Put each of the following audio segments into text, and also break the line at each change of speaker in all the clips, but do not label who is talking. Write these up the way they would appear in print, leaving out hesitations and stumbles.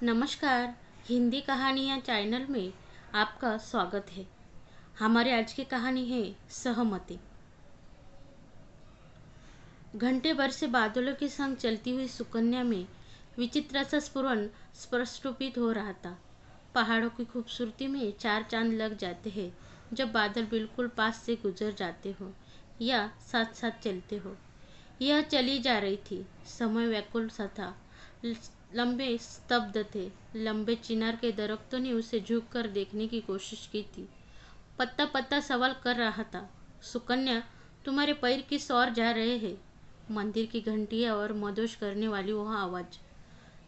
नमस्कार। हिंदी कहानियाँ चैनल में आपका स्वागत है। हमारी आज की कहानी है सहमति। घंटे भर से बादलों के संग चलती हुई सुकन्या में विचित्र सा स्फुरन स्पष्टरूपित हो रहा था। पहाड़ों की खूबसूरती में चार चांद लग जाते हैं जब बादल बिल्कुल पास से गुजर जाते हो या साथ साथ चलते हो। यह चली जा रही थी। समय व्याकुल सा था। लंबे स्तब्ध थे। लंबे चिनार के दरख्तों ने उसे झुककर देखने की कोशिश की थी। पत्ता पत्ता सवाल कर रहा था, सुकन्या, तुम्हारे पैर किस ओर जा रहे हैं? मंदिर की घंटियां और मदोश करने वाली वह आवाज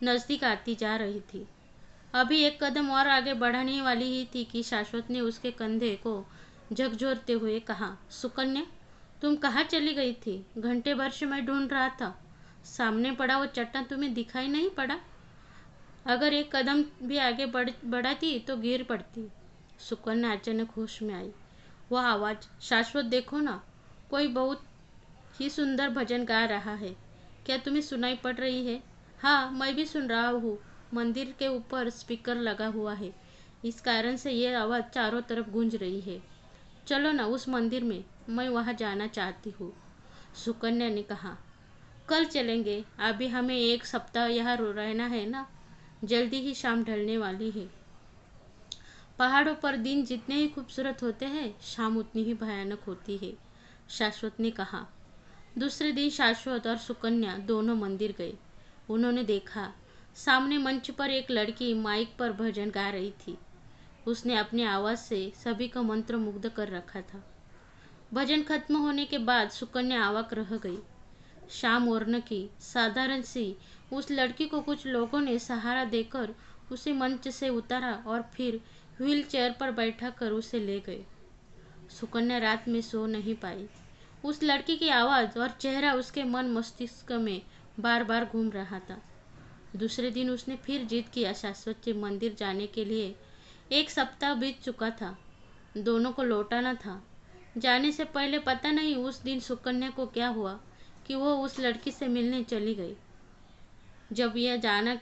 नजदीक आती जा रही थी। अभी एक कदम और आगे बढ़ाने वाली ही थी कि शाश्वत ने उसके कंधे को झकझोरते हुए कहा, सुकन्या, तुम कहाँ चली गई थी? घंटे भर से मैं ढूंढ रहा था। सामने पड़ा वो चट्टान तुम्हें दिखाई नहीं पड़ा? अगर एक कदम भी आगे बढ़ाती तो गिर पड़ती। सुकन्या अचानक होश में आई। वह आवाज, शाश्वत देखो ना, कोई बहुत ही सुंदर भजन गा रहा है। क्या तुम्हें सुनाई पड़ रही है? हाँ, मैं भी सुन रहा हूँ। मंदिर के ऊपर स्पीकर लगा हुआ है। इस कारण से यह आवाज चारों तरफ गूंज रही है। चलो ना उस मंदिर में, मैं वहां जाना चाहती हूँ। सुकन्या ने कहा, कल चलेंगे। अभी हमें एक सप्ताह यहाँ रहना है ना। जल्दी ही शाम ढलने वाली है। पहाड़ों पर दिन जितने ही खूबसूरत होते हैं, शाम उतनी ही भयानक होती है, शाश्वत ने कहा। दूसरे दिन शाश्वत और सुकन्या दोनों मंदिर गए। उन्होंने देखा, सामने मंच पर एक लड़की माइक पर भजन गा रही थी। उसने अपनी आवाज से सभी को मंत्रमुग्ध कर रखा था। भजन खत्म होने के बाद सुकन्या अवाक रह गई। शाम ओरन की साधारण सी उस लड़की को कुछ लोगों ने सहारा देकर उसे मंच से उतारा और फिर व्हील चेयर पर बैठा कर उसे ले गए। सुकन्या रात में सो नहीं पाई। उस लड़की की आवाज और चेहरा उसके मन मस्तिष्क में बार बार घूम रहा था। दूसरे दिन उसने फिर जिद किया शाश्वत के मंदिर जाने के लिए। एक सप्ताह बीत चुका था। दोनों को लौटाना था। जाने से पहले पता नहीं उस दिन सुकन्या को क्या हुआ कि वो उस लड़की से मिलने चली गई। जब यह जाना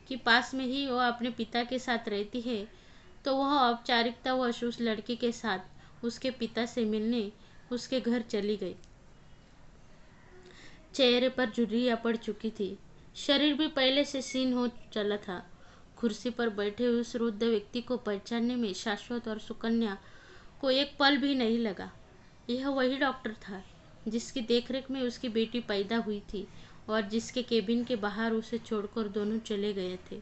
कि पास में ही वो अपने पिता के साथ रहती है, तो वह औपचारिकतावश उस लड़की के साथ उसके पिता से मिलने उसके घर चली गई। चेहरे पर झुर्रियाँ पड़ चुकी थी। शरीर भी पहले से क्षीण हो चला था। कुर्सी पर बैठे उस वृद्ध व्यक्ति को पहचानने में शाश्वत और सुकन्या को एक पल भी नहीं लगा। यह वही डॉक्टर था जिसकी देखरेख में उसकी बेटी पैदा हुई थी और जिसके केबिन के बाहर उसे छोड़कर दोनों चले गए थे।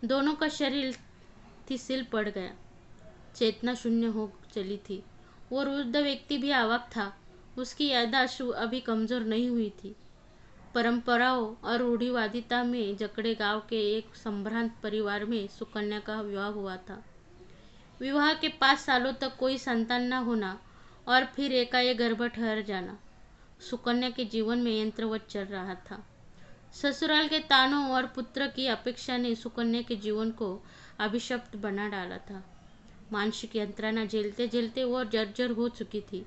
दोनों का शरीर सिल पड़ गया। चेतना शून्य हो चली थी। वो वृद्ध व्यक्ति भी अवाक था। उसकी याददाश्त अभी कमजोर नहीं हुई थी। परंपराओं और रूढ़िवादिता में जकड़े गांव के एक संभ्रांत परिवार में सुकन्या का विवाह हुआ था। विवाह के 5 सालों तक कोई संतान न होना और फिर एकाएक गर्भ ठहर जाना सुकन्या के जीवन में यंत्रवत चल रहा था। ससुराल के तानों और पुत्र की अपेक्षा ने सुकन्या के जीवन को अभिशप्त बना डाला था। मानसिक यंत्रणा झेलते झेलते वो जर्जर हो चुकी थी।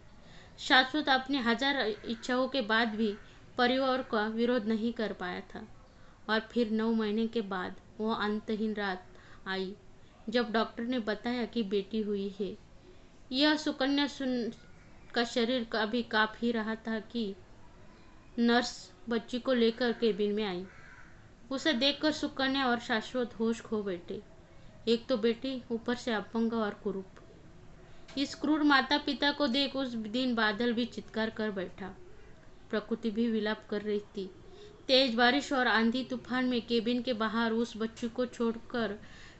शाश्वत अपने हजार इच्छाओं के बाद भी परिवार का विरोध नहीं कर पाया था। और फिर 9 महीने के बाद वो अंतहीन रात आई जब डॉक्टर ने बताया कि बेटी हुई है। यह सुकन्या सुन का शरीर अभी कांप ही रहा था कि नर्स बच्ची को लेकर केबिन में आई। उसे देखकर सुकन्या और शाश्वत होश खो बैठे। एक तो बेटी, ऊपर से अपंग और कुरूप। इस क्रूर माता पिता को देख उस दिन बादल भी चित्कार कर बैठा। प्रकृति भी विलाप कर रही थी। तेज बारिश और आंधी तूफान में केबिन के बाहर उस बच्ची को छोड़कर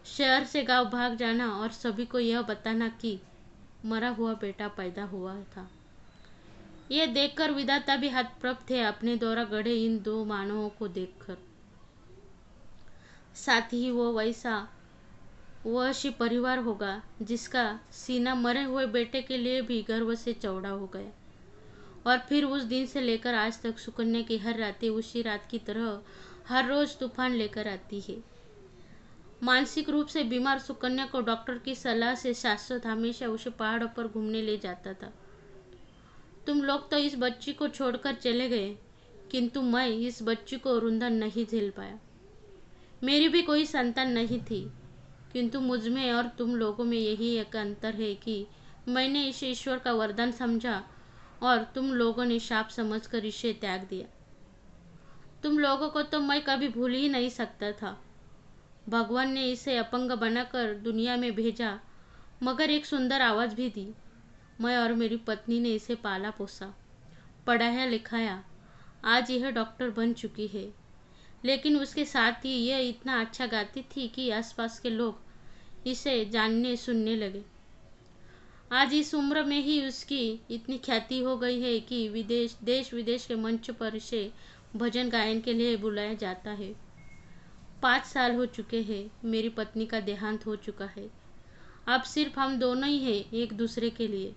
शहर से गांव भाग जाना और सभी को यह बताना कि मरा हुआ बेटा पैदा हुआ था। यह देखकर विधाता भी हतप्रभ थे अपने द्वारा गढ़े इन दो मानवों को देखकर। साथ ही वो वैसी परिवार होगा जिसका सीना मरे हुए बेटे के लिए भी गर्व से चौड़ा हो गया। और फिर उस दिन से लेकर आज तक सुकन्या की हर रातें उसी रात की तरह हर रोज तूफान लेकर आती है। मानसिक रूप से बीमार सुकन्या को डॉक्टर की सलाह से शाश्वत हमेशा उसे पहाड़ों पर घूमने ले जाता था। तुम लोग तो इस बच्ची को छोड़कर चले गए, किंतु मैं इस बच्ची को रुंधन नहीं झेल पाया। मेरी भी कोई संतान नहीं थी, किंतु मुझ में और तुम लोगों में यही एक अंतर है कि मैंने इसे ईश्वर का वरदान समझा और तुम लोगों ने शाप समझकर इसे त्याग दिया। तुम लोगों को तो मैं कभी भूल ही नहीं सकता था। भगवान ने इसे अपंग बनाकर दुनिया में भेजा, मगर एक सुंदर आवाज़ भी दी। मैं और मेरी पत्नी ने इसे पाला पोसा, पढ़ाया लिखाया। आज यह डॉक्टर बन चुकी है, लेकिन उसके साथ ही यह इतना अच्छा गाती थी कि आसपास के लोग इसे जानने सुनने लगे। आज इस उम्र में ही उसकी इतनी ख्याति हो गई है कि देश विदेश के मंच पर इसे भजन गायन के लिए बुलाया जाता है। 5 साल हो चुके हैं, मेरी पत्नी का देहांत हो चुका है। अब सिर्फ हम दोनों ही हैं एक दूसरे के लिए।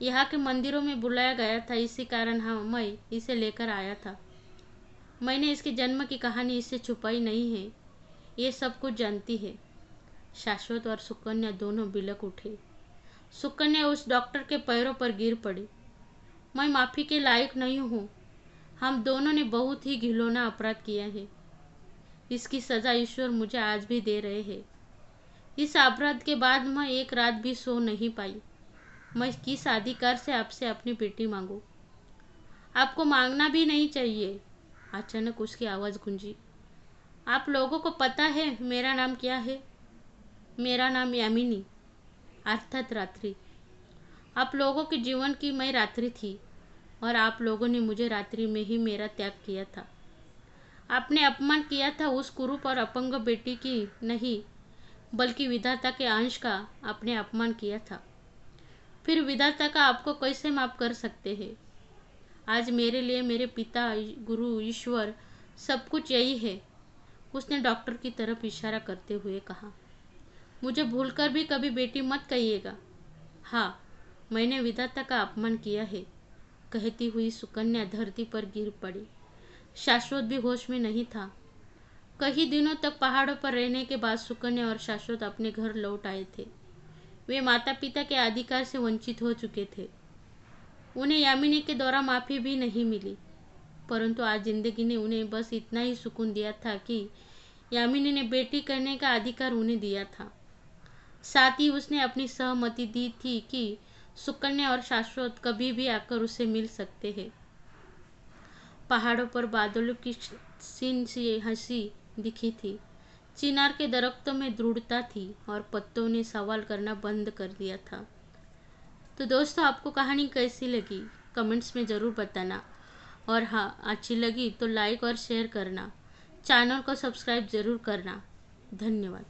यहाँ के मंदिरों में बुलाया गया था, इसी कारण मैं इसे लेकर आया था। मैंने इसके जन्म की कहानी इससे छुपाई नहीं है, ये सब कुछ जानती है। शाश्वत और सुकन्या दोनों बिलक उठे। सुकन्या उस डॉक्टर के पैरों पर गिर पड़ी। मैं माफ़ी के लायक नहीं हूँ। हम दोनों ने बहुत ही घिनौना अपराध किया है। इसकी सज़ा ईश्वर मुझे आज भी दे रहे हैं। इस अपराध के बाद मैं एक रात भी सो नहीं पाई। मैं किस अधिकार से आपसे अपनी बेटी मांगूं? आपको मांगना भी नहीं चाहिए। अचानक उसकी आवाज़ गूंजी। आप लोगों को पता है मेरा नाम क्या है? मेरा नाम यामिनी, अर्थात रात्रि। आप लोगों के जीवन की मैं रात्रि थी और आप लोगों ने मुझे रात्रि में ही मेरा त्याग किया था। आपने अपमान किया था उस कुरूप और अपंग बेटी की नहीं, बल्कि विधाता के अंश का आपने अपमान किया था। फिर विधाता का आपको कैसे माफ कर सकते हैं? आज मेरे लिए मेरे पिता, गुरु, ईश्वर सब कुछ यही है। उसने डॉक्टर की तरफ इशारा करते हुए कहा। मुझे भूलकर भी कभी बेटी मत कहिएगा। हाँ, मैंने विधाता का अपमान किया है, कहती हुई सुकन्या धरती पर गिर पड़ी। शाश्वत भी होश में नहीं था। कई दिनों तक पहाड़ों पर रहने के बाद सुकन्या और शाश्वत अपने घर लौट आए थे। वे माता पिता के अधिकार से वंचित हो चुके थे। उन्हें यामिनी के द्वारा माफ़ी भी नहीं मिली, परंतु आज जिंदगी ने उन्हें बस इतना ही सुकून दिया था कि यामिनी ने बेटी करने का अधिकार उन्हें दिया था। साथ ही उसने अपनी सहमति दी थी कि सुकन्या और शाश्वत कभी भी आकर उसे मिल सकते हैं। पहाड़ों पर बादलों की सीन सी हंसी दिखी थी। चिनार के दरख्तों में दृढ़ता थी और पत्तों ने सवाल करना बंद कर दिया था। तो दोस्तों, आपको कहानी कैसी लगी कमेंट्स में ज़रूर बताना, और हाँ, अच्छी लगी तो लाइक और शेयर करना, चैनल को सब्सक्राइब ज़रूर करना। धन्यवाद।